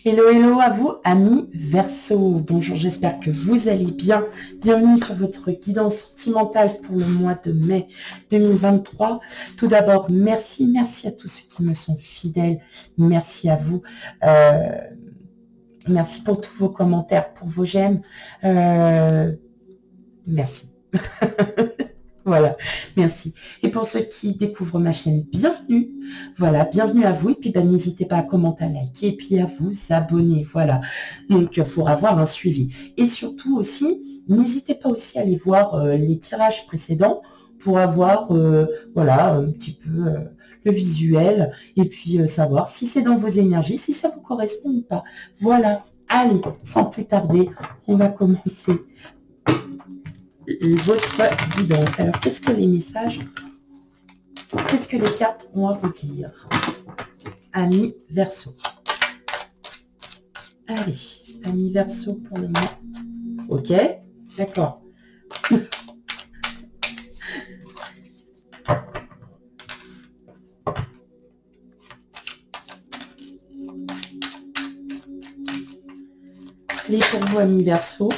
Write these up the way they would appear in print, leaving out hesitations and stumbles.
Hello, hello à vous, amis Verseau. Bonjour, j'espère que vous allez bien. Bienvenue sur votre guidance sentimentale pour le mois de mai 2023. Tout d'abord, merci à tous ceux qui me sont fidèles. Merci à vous. Merci pour tous vos commentaires, pour vos j'aime. Merci. Voilà, merci. Et pour ceux qui découvrent ma chaîne, bienvenue. Voilà, bienvenue à vous. Et puis, n'hésitez pas à commenter, à liker et puis à vous abonner. Voilà, donc pour avoir un suivi. Et surtout aussi, n'hésitez pas aussi à aller voir les tirages précédents pour avoir, voilà, un petit peu le visuel et puis savoir si c'est dans vos énergies, si ça vous correspond ou pas. Voilà, allez, sans plus tarder, on va commencer votre guidance. Alors, qu'est-ce que les messages, qu'est-ce que les cartes ont à vous dire, amis Verseau? Allez, amis Verseau pour le mois. Ok, d'accord. Allez pour vous, amis Verseau.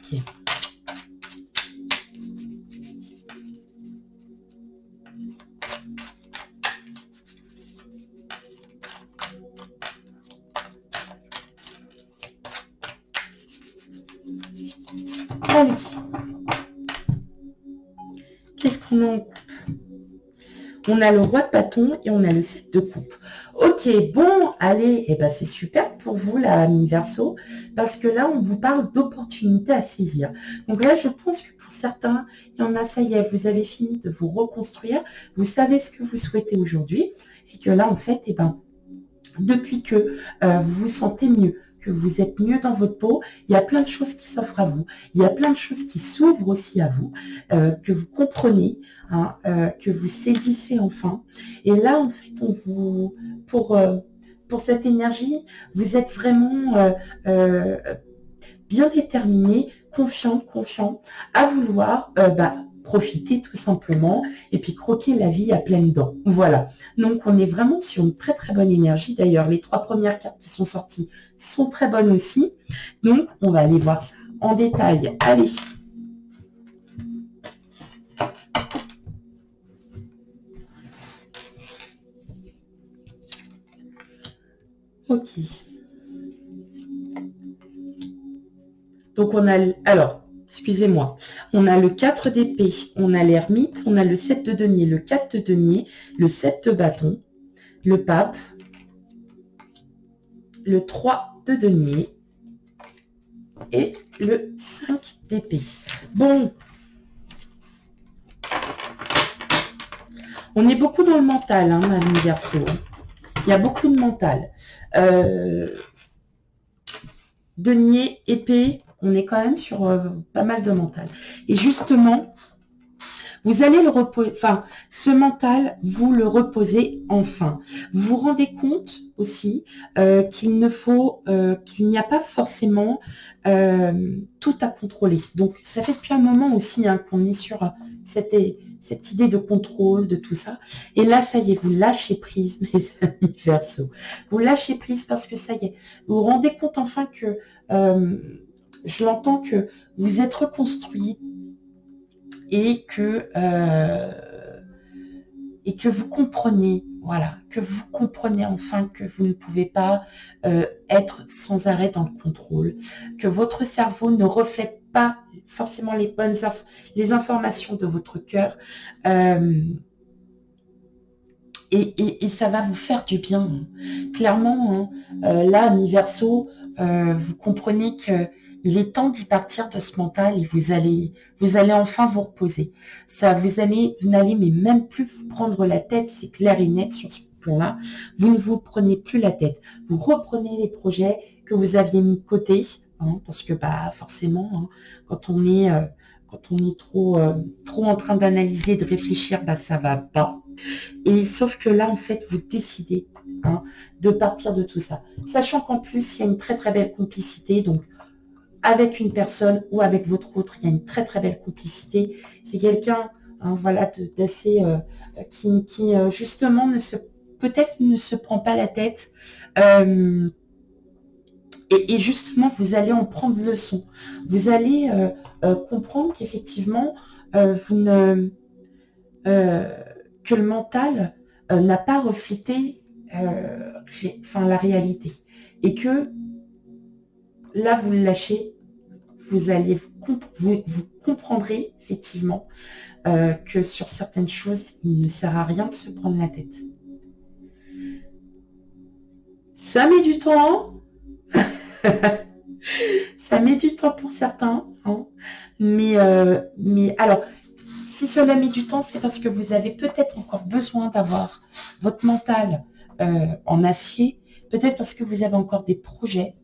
Ok. Allez. Qu'est-ce qu'on a en coupe? On a le roi de bâton et on a le 7 de coupe. Ok, bon, allez, et ben c'est super pour vous, là, amis Verseau, parce que là, on vous parle d'opportunités à saisir. Donc là, je pense que pour certains, il y en a, ça y est, vous avez fini de vous reconstruire, vous savez ce que vous souhaitez aujourd'hui, et que là, en fait, et ben, depuis que vous vous sentez mieux, que vous êtes mieux dans votre peau, il y a plein de choses qui s'offrent à vous. Il y a plein de choses qui s'ouvrent aussi à vous, que vous comprenez, hein, que vous saisissez enfin. Et là, en fait, on vous, pour cette énergie, vous êtes vraiment bien déterminé, confiant, à vouloir profiter tout simplement et puis croquer la vie à pleines dents. Voilà. Donc, on est vraiment sur une très, très bonne énergie. D'ailleurs, les 3 premières cartes qui sont sorties sont très bonnes aussi. Donc, on va aller voir ça en détail. Allez. Ok. Donc, on a... Alors, excusez-moi, on a le 4 d'épée, on a l'ermite, on a le 7 de denier, le 4 de denier, le 7 de bâton, le pape, le 3 de denier et le 5 d'épée. Bon, on est beaucoup dans le mental, hein, amis Verseau. Il y a beaucoup de mental. Denier, épée, on est quand même sur pas mal de mental. Et justement, vous allez le reposer, enfin, ce mental, vous le reposez enfin. Vous vous rendez compte aussi qu'il ne faut, qu'il n'y a pas forcément tout à contrôler. Donc, ça fait depuis un moment aussi hein, qu'on est sur cette idée de contrôle, de tout ça. Et là, ça y est, vous lâchez prise, mes amis Verseau. Vous lâchez prise parce que ça y est, vous vous rendez compte enfin que, je l'entends, que vous êtes reconstruit, et que vous comprenez, voilà, que vous comprenez enfin que vous ne pouvez pas être sans arrêt dans le contrôle, que votre cerveau ne reflète pas forcément les informations de votre cœur, et ça va vous faire du bien. Clairement, hein, là, amis Verseau, vous comprenez que il est temps d'y partir de ce mental et vous allez enfin vous reposer. Ça, vous n'allez mais même plus vous prendre la tête, c'est clair et net sur ce plan-là. Vous ne vous prenez plus la tête. Vous reprenez les projets que vous aviez mis de côté, hein, parce que forcément, hein, quand on est trop en train d'analyser, de réfléchir, ça va pas. Et sauf que là, en fait, vous décidez hein, de partir de tout ça. Sachant qu'en plus, il y a une très très belle complicité. Donc, avec une personne ou avec votre autre, il y a une très très belle complicité. C'est quelqu'un hein, voilà, d'assez, qui justement peut-être ne se prend pas la tête. Et justement, vous allez en prendre leçon. Vous allez comprendre qu'effectivement, vous ne, que le mental n'a pas reflété la réalité. Et que là, vous le lâchez, vous comprendrez effectivement que sur certaines choses, il ne sert à rien de se prendre la tête. Ça met du temps, ça met du temps pour certains, hein. Mais alors, si cela met du temps, c'est parce que vous avez peut-être encore besoin d'avoir votre mental en acier, peut-être parce que vous avez encore des projets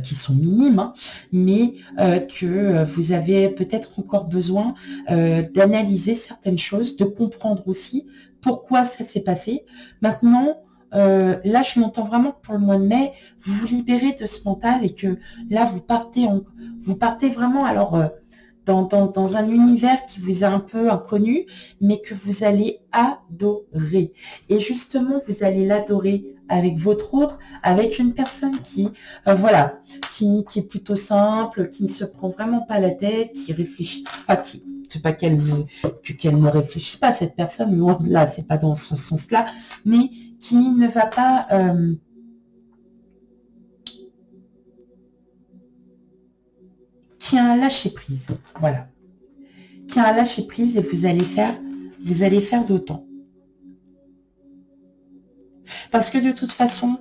qui sont minimes, hein, mais que vous avez peut-être encore besoin d'analyser certaines choses, de comprendre aussi pourquoi ça s'est passé. Maintenant, là, je m'entends vraiment pour le mois de mai, vous vous libérez de ce mental et que là, vous partez vraiment alors dans un univers qui vous est un peu inconnu, mais que vous allez adorer. Et justement, vous allez l'adorer avec votre autre, avec une personne qui, voilà, qui est plutôt simple, qui ne se prend vraiment pas la tête, qui réfléchit, c'est pas qu'elle ne réfléchit pas, cette personne, loin de là, c'est pas dans ce sens-là, mais qui ne va pas... qui a un lâcher-prise, voilà. Qui a un lâcher-prise et vous allez faire d'autant. Parce que de toute façon,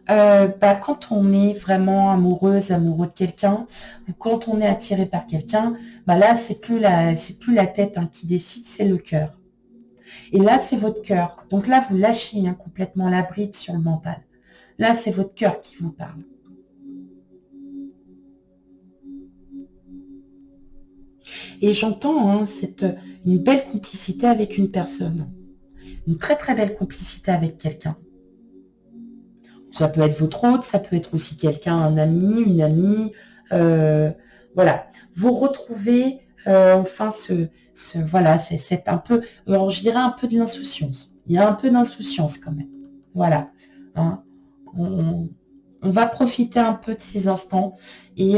quand on est vraiment amoureux de quelqu'un, ou quand on est attiré par quelqu'un, là, c'est plus la tête qui décide, c'est le cœur. Et là, c'est votre cœur. Donc là, vous lâchez complètement la bride sur le mental. Là, c'est votre cœur qui vous parle. Et j'entends une belle complicité avec une personne. Une très très belle complicité avec quelqu'un. Ça peut être votre hôte, ça peut être aussi quelqu'un, un ami, une amie. Voilà. Vous retrouvez enfin voilà, c'est un peu, alors je dirais un peu de l'insouciance. Il y a un peu d'insouciance quand même. Voilà. Hein. On va profiter un peu de ces instants et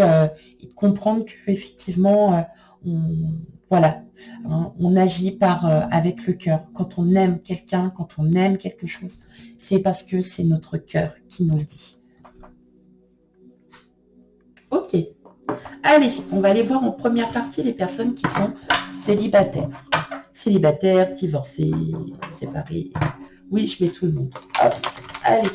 comprendre qu'effectivement, voilà, hein, on agit avec le cœur. Quand on aime quelqu'un, quand on aime quelque chose, c'est parce que c'est notre cœur qui nous le dit. Ok. Allez, on va aller voir en première partie les personnes qui sont célibataires. Célibataires, divorcés, séparés. Oui, je mets tout le monde. Hop. Allez.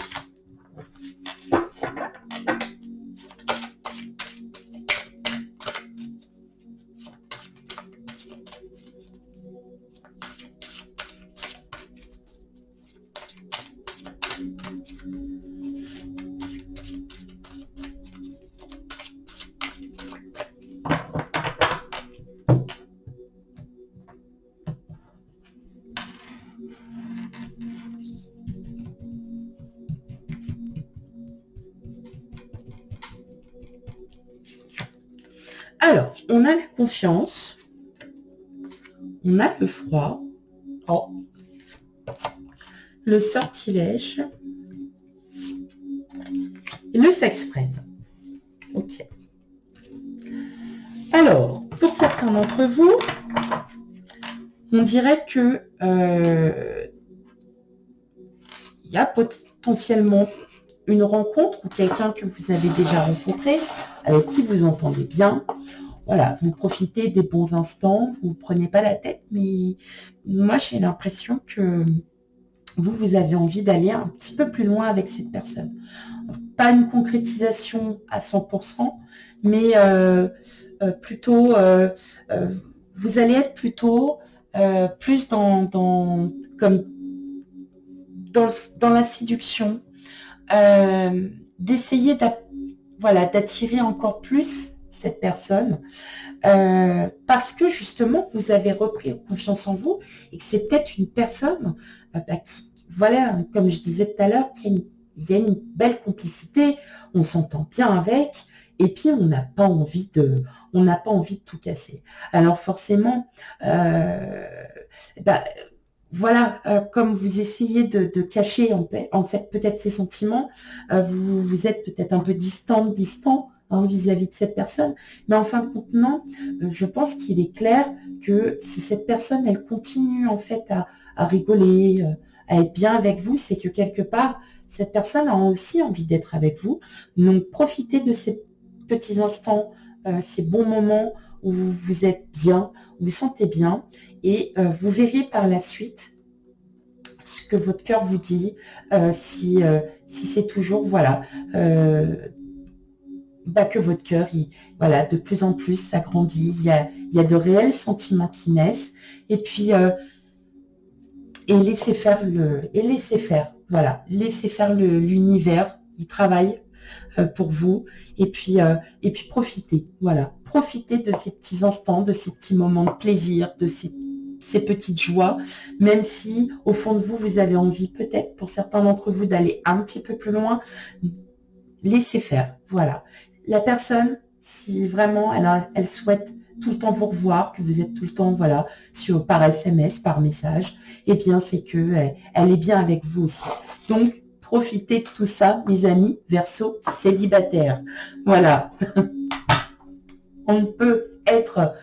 Alors, on a la confiance, on a le froid, le sortilège et le sex-friend. Ok. Alors, pour certains d'entre vous, on dirait que il y a potentiellement une rencontre ou quelqu'un que vous avez déjà rencontré, avec qui vous entendez bien. Voilà, vous profitez des bons instants, vous ne prenez pas la tête, mais moi j'ai l'impression que vous avez envie d'aller un petit peu plus loin avec cette personne. Pas une concrétisation à 100%, mais plutôt, vous allez être plutôt plus dans la séduction, d'essayer d'attirer encore plus cette personne, parce que justement vous avez repris confiance en vous et que c'est peut-être une personne qui, voilà, comme je disais tout à l'heure, il y a une belle complicité, on s'entend bien avec Et puis, on n'a pas envie de tout casser. Alors forcément, bah, voilà, comme vous essayez de cacher en fait peut-être ces sentiments, vous êtes peut-être un peu distant hein, vis-à-vis de cette personne. Mais en fin de compte, non, je pense qu'il est clair que si cette personne, elle continue en fait à rigoler, à être bien avec vous, c'est que quelque part, cette personne a aussi envie d'être avec vous. Donc, profitez de ces petits instants, ces bons moments où vous êtes bien, où vous vous sentez bien, et vous verrez par la suite ce que votre cœur vous dit, si c'est toujours, voilà, que votre cœur, voilà, de plus en plus s'agrandit, il y a de réels sentiments qui naissent, et puis, et laissez faire, voilà, laissez faire l'univers, il travaille pour vous, et puis profitez, voilà, profitez de ces petits instants, de ces petits moments de plaisir, de ces petites joies, même si au fond de vous, vous avez envie peut-être pour certains d'entre vous d'aller un petit peu plus loin, laissez faire, voilà. La personne, si vraiment elle souhaite tout le temps vous revoir, que vous êtes tout le temps, voilà, par SMS, par message, eh bien c'est que elle est bien avec vous aussi. Donc, profitez de tout ça, mes amis, Verseau célibataire. Voilà. On ne peut être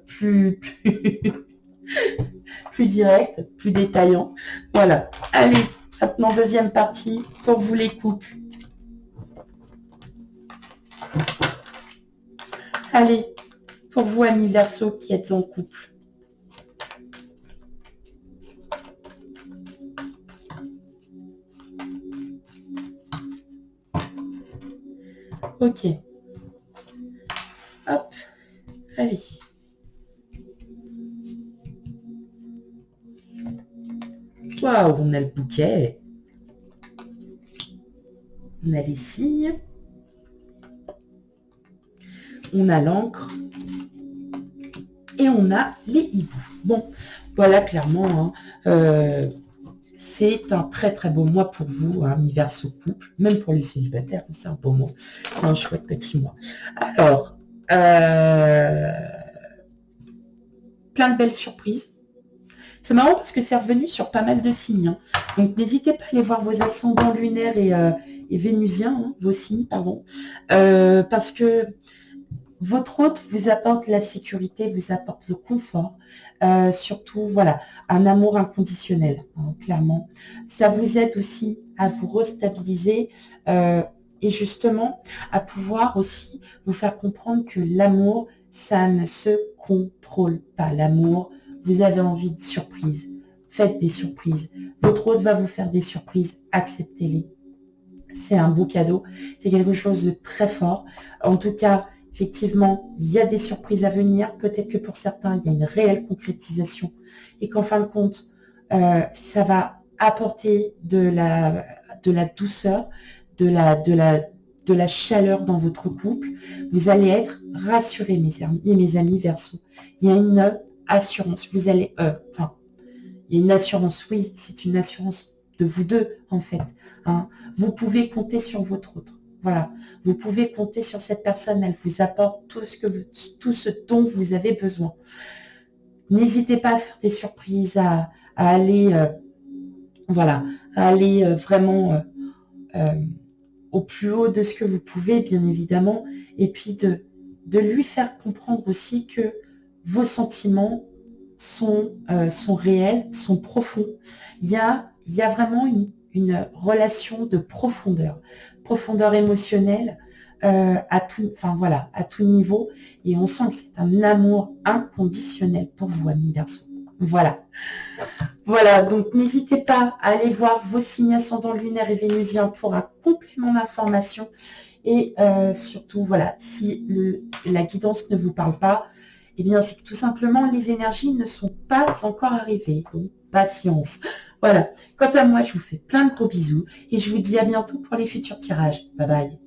plus direct, plus détaillant. Voilà. Allez, maintenant, deuxième partie pour vous les couples. Allez, pour vous, amis Verseau qui êtes en couple. Ok. Hop. Allez. Waouh, on a le bouquet. On a les signes. On a l'encre. Et on a les hiboux. Bon, voilà, clairement, hein, c'est un très très beau mois pour vous, hein, mi Verseau couple, même pour les célibataires, c'est un beau mois. C'est un chouette petit mois. Alors, plein de belles surprises. C'est marrant parce que c'est revenu sur pas mal de signes. Hein. Donc, n'hésitez pas à aller voir vos ascendants lunaires et vénusiens, hein, vos signes, pardon. Parce que votre hôte vous apporte la sécurité, vous apporte le confort, surtout, voilà, un amour inconditionnel, hein, clairement. Ça vous aide aussi à vous restabiliser et justement à pouvoir aussi vous faire comprendre que l'amour, ça ne se contrôle pas. L'amour, vous avez envie de surprises, faites des surprises. Votre hôte va vous faire des surprises, acceptez-les. C'est un beau cadeau, c'est quelque chose de très fort. En tout cas, effectivement, il y a des surprises à venir. Peut-être que pour certains, il y a une réelle concrétisation et qu'en fin de compte, ça va apporter de la douceur, de la chaleur dans votre couple. Vous allez être rassurés, mes amis Verseau. Il y a une assurance. Vous allez, il y a une assurance, oui, c'est une assurance de vous deux, en fait. Hein. Vous pouvez compter sur votre autre. Voilà. Vous pouvez compter sur cette personne. Elle vous apporte tout ce dont vous avez besoin. N'hésitez pas à faire des surprises, à aller, voilà, à aller vraiment au plus haut de ce que vous pouvez, bien évidemment. Et puis de lui faire comprendre aussi que vos sentiments sont réels, sont profonds. Il y a vraiment une relation de profondeur émotionnelle à tout niveau. Et on sent que c'est un amour inconditionnel pour vous, amis Verseau. Voilà. Voilà, donc n'hésitez pas à aller voir vos signes ascendants lunaires et vénusiens pour un complément d'information. Et surtout, voilà, si la guidance ne vous parle pas, eh bien, c'est que tout simplement, les énergies ne sont pas encore arrivées. Donc, patience. Voilà. Quant à moi, je vous fais plein de gros bisous et je vous dis à bientôt pour les futurs tirages. Bye bye.